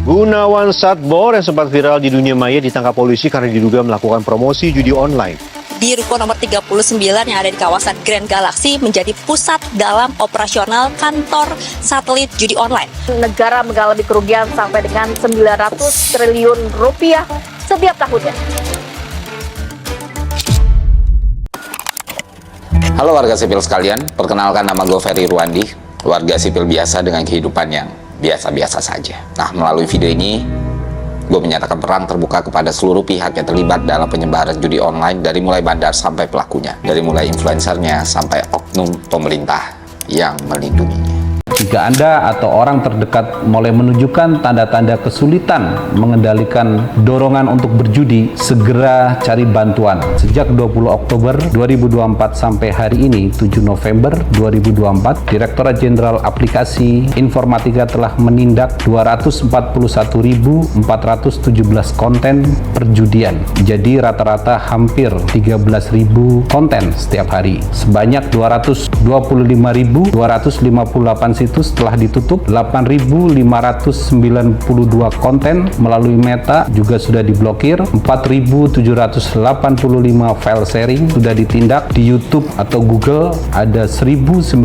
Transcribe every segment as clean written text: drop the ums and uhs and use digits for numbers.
Gunawan Satbor yang sempat viral di dunia maya ditangkap polisi karena diduga melakukan promosi judi online. Di ruko nomor 39 yang ada di kawasan Grand Galaxy menjadi pusat dalam operasional kantor satelit judi online. Negara mengalami kerugian sampai dengan 900 triliun rupiah setiap tahunnya. Halo warga sipil sekalian, perkenalkan nama gue Ferry Ruandi, warga sipil biasa dengan kehidupan yang biasa-biasa saja. Nah, melalui video ini, gue menyatakan perang terbuka kepada seluruh pihak yang terlibat dalam penyebaran judi online, dari mulai bandar sampai pelakunya, dari mulai influencernya sampai oknum pemerintah yang melindunginya. Jika Anda atau orang terdekat mulai menunjukkan tanda-tanda kesulitan mengendalikan dorongan untuk berjudi, segera cari bantuan. Sejak 20 Oktober 2024 sampai hari ini, 7 November 2024, Direktorat Jenderal Aplikasi Informatika telah menindak 241.417 konten perjudian. Jadi rata-rata hampir 13.000 konten setiap hari. Sebanyak 225.258 situs telah ditutup, 8.592 konten melalui Meta juga sudah diblokir, 4.785 file sharing sudah ditindak, di YouTube atau Google ada 1.906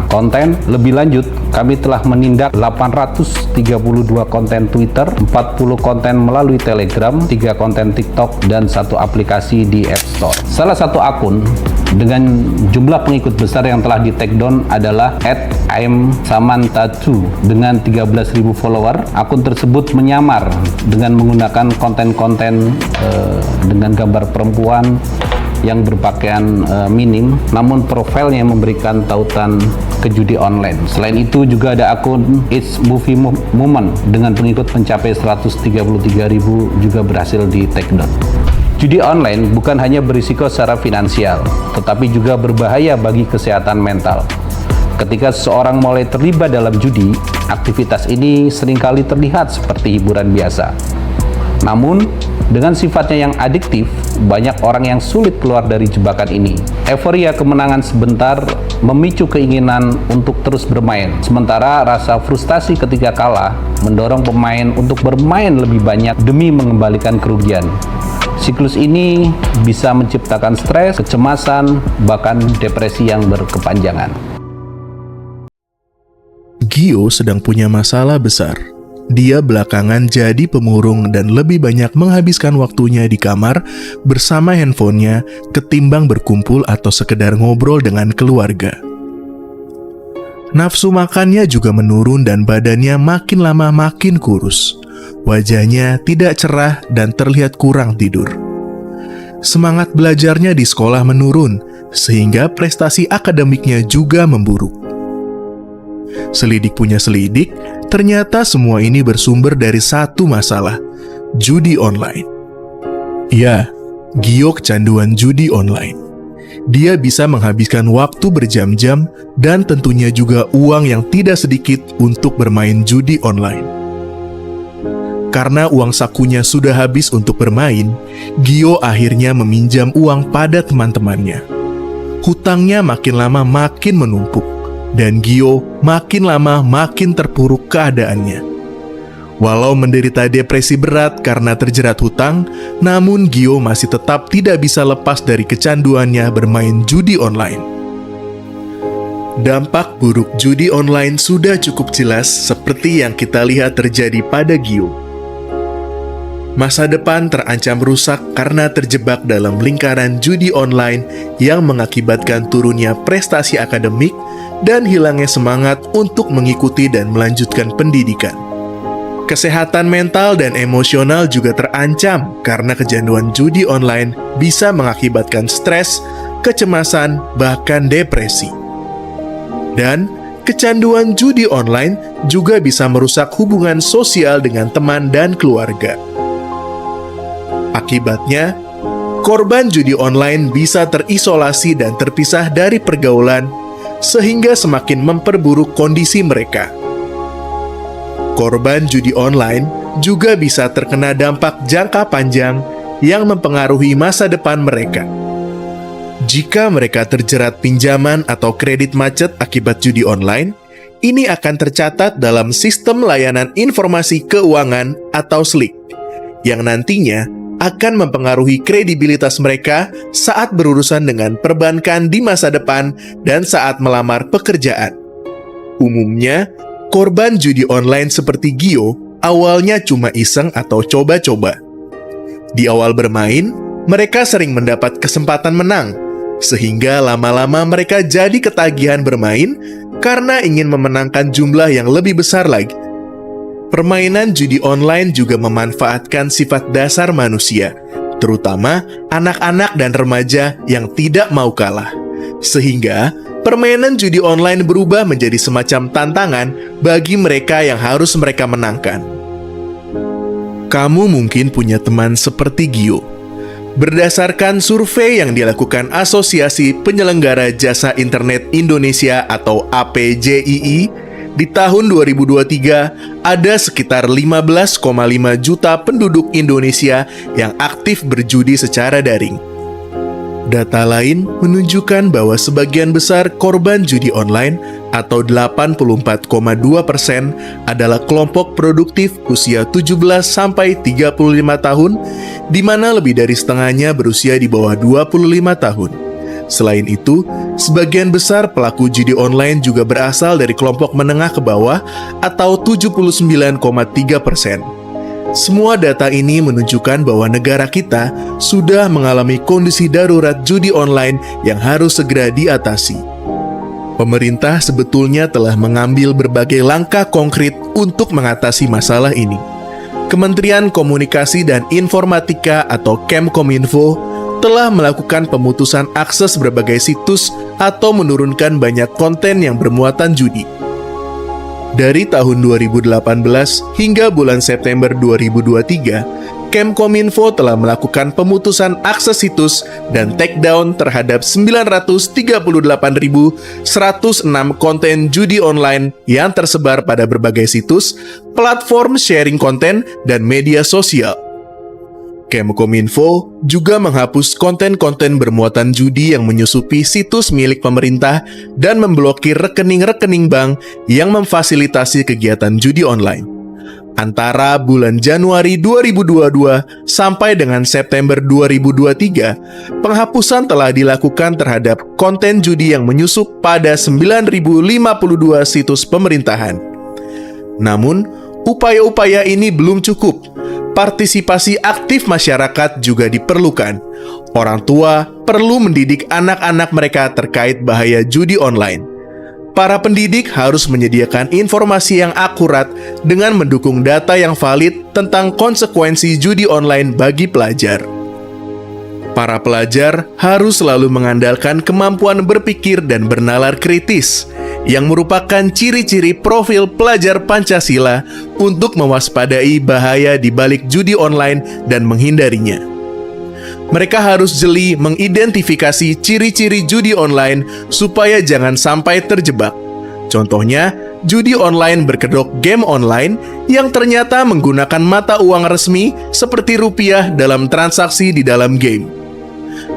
konten. Lebih lanjut, kami telah menindak 832 konten Twitter, 40 konten melalui Telegram, 3 konten TikTok, dan 1 aplikasi di App Store. Salah satu akun dengan jumlah pengikut besar yang telah di take down adalah @imsamantha2 dengan 13.000 follower. Akun tersebut menyamar dengan menggunakan konten-konten dengan gambar perempuan yang berpakaian minim, namun profilnya memberikan tautan ke judi online. Selain itu juga ada akun It's Movie Moment dengan pengikut mencapai 133.000 juga berhasil di take down. Judi online bukan hanya berisiko secara finansial, tetapi juga berbahaya bagi kesehatan mental. Ketika seseorang mulai terlibat dalam judi, aktivitas ini seringkali terlihat seperti hiburan biasa. Namun, dengan sifatnya yang adiktif, banyak orang yang sulit keluar dari jebakan ini. Euforia kemenangan sebentar memicu keinginan untuk terus bermain, sementara rasa frustasi ketika kalah mendorong pemain untuk bermain lebih banyak demi mengembalikan kerugian. Siklus ini bisa menciptakan stres, kecemasan, bahkan depresi yang berkepanjangan. Gio sedang punya masalah besar. Dia belakangan jadi pemurung dan lebih banyak menghabiskan waktunya di kamar bersama handphonenya ketimbang berkumpul atau sekedar ngobrol dengan keluarga. Nafsu makannya juga menurun dan badannya makin lama makin kurus. Wajahnya tidak cerah dan terlihat kurang tidur. Semangat belajarnya di sekolah menurun, sehingga prestasi akademiknya juga memburuk. Selidik punya selidik, ternyata semua ini bersumber dari satu masalah, judi online. Ya, Gio kecanduan judi online. Dia bisa menghabiskan waktu berjam-jam dan tentunya juga uang yang tidak sedikit untuk bermain judi online. Karena uang sakunya sudah habis untuk bermain, Gio akhirnya meminjam uang pada teman-temannya. Hutangnya makin lama makin menumpuk, dan Gio makin lama makin terpuruk keadaannya. Walau menderita depresi berat karena terjerat hutang, namun Gio masih tetap tidak bisa lepas dari kecanduannya bermain judi online. Dampak buruk judi online sudah cukup jelas seperti yang kita lihat terjadi pada Gio. Masa depan terancam rusak karena terjebak dalam lingkaran judi online yang mengakibatkan turunnya prestasi akademik dan hilangnya semangat untuk mengikuti dan melanjutkan pendidikan. Kesehatan mental dan emosional juga terancam karena kecanduan judi online bisa mengakibatkan stres, kecemasan, bahkan depresi. Dan kecanduan judi online juga bisa merusak hubungan sosial dengan teman dan keluarga. Akibatnya, korban judi online bisa terisolasi dan terpisah dari pergaulan, sehingga semakin memperburuk kondisi mereka. Korban judi online juga bisa terkena dampak jangka panjang yang mempengaruhi masa depan mereka. Jika mereka terjerat pinjaman atau kredit macet akibat judi online, ini akan tercatat dalam Sistem Layanan Informasi Keuangan atau SLIK, yang nantinya akan mempengaruhi kredibilitas mereka saat berurusan dengan perbankan di masa depan dan saat melamar pekerjaan. Umumnya, korban judi online seperti Gio awalnya cuma iseng atau coba-coba. Di awal bermain, mereka sering mendapat kesempatan menang, sehingga lama-lama mereka jadi ketagihan bermain karena ingin memenangkan jumlah yang lebih besar lagi. Permainan judi online juga memanfaatkan sifat dasar manusia, terutama anak-anak dan remaja yang tidak mau kalah. Sehingga, permainan judi online berubah menjadi semacam tantangan bagi mereka yang harus mereka menangkan. Kamu mungkin punya teman seperti Gio. Berdasarkan survei yang dilakukan Asosiasi Penyelenggara Jasa Internet Indonesia atau APJII, di tahun 2023 ada sekitar 15,5 juta penduduk Indonesia yang aktif berjudi secara daring. Data lain menunjukkan bahwa sebagian besar korban judi online atau 84,2% adalah kelompok produktif usia 17 sampai 35 tahun, di mana lebih dari setengahnya berusia di bawah 25 tahun. Selain itu, sebagian besar pelaku judi online juga berasal dari kelompok menengah ke bawah atau 79,3%. Semua data ini menunjukkan bahwa negara kita sudah mengalami kondisi darurat judi online yang harus segera diatasi. Pemerintah sebetulnya telah mengambil berbagai langkah konkret untuk mengatasi masalah ini. Kementerian Komunikasi dan Informatika atau Kemkominfo telah melakukan pemutusan akses berbagai situs atau menurunkan banyak konten yang bermuatan judi. Dari tahun 2018 hingga bulan September 2023, Kemkominfo telah melakukan pemutusan akses situs dan takedown terhadap 938.106 konten judi online yang tersebar pada berbagai situs, platform sharing konten, dan media sosial. Kemkominfo juga menghapus konten-konten bermuatan judi yang menyusupi situs milik pemerintah dan memblokir rekening-rekening bank yang memfasilitasi kegiatan judi online. Antara bulan Januari 2022 sampai dengan September 2023, penghapusan telah dilakukan terhadap konten judi yang menyusup pada 9.052 situs pemerintahan. Namun, upaya-upaya ini belum cukup. Partisipasi aktif masyarakat juga diperlukan. Orang tua perlu mendidik anak-anak mereka terkait bahaya judi online. Para pendidik harus menyediakan informasi yang akurat dengan mendukung data yang valid tentang konsekuensi judi online bagi pelajar. Para pelajar harus selalu mengandalkan kemampuan berpikir dan bernalar kritis, yang merupakan ciri-ciri profil pelajar Pancasila untuk mewaspadai bahaya di balik judi online dan menghindarinya. Mereka harus jeli mengidentifikasi ciri-ciri judi online supaya jangan sampai terjebak. Contohnya, judi online berkedok game online yang ternyata menggunakan mata uang resmi seperti rupiah dalam transaksi di dalam game.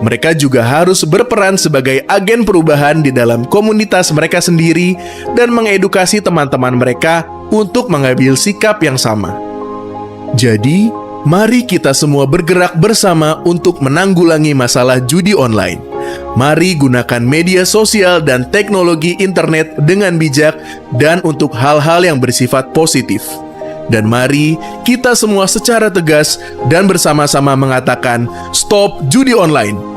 Mereka juga harus berperan sebagai agen perubahan di dalam komunitas mereka sendiri dan mengedukasi teman-teman mereka untuk mengambil sikap yang sama. Jadi, mari kita semua bergerak bersama untuk menanggulangi masalah judi online. Mari gunakan media sosial dan teknologi internet dengan bijak dan untuk hal-hal yang bersifat positif. Dan mari kita semua secara tegas dan bersama-sama mengatakan stop judi online.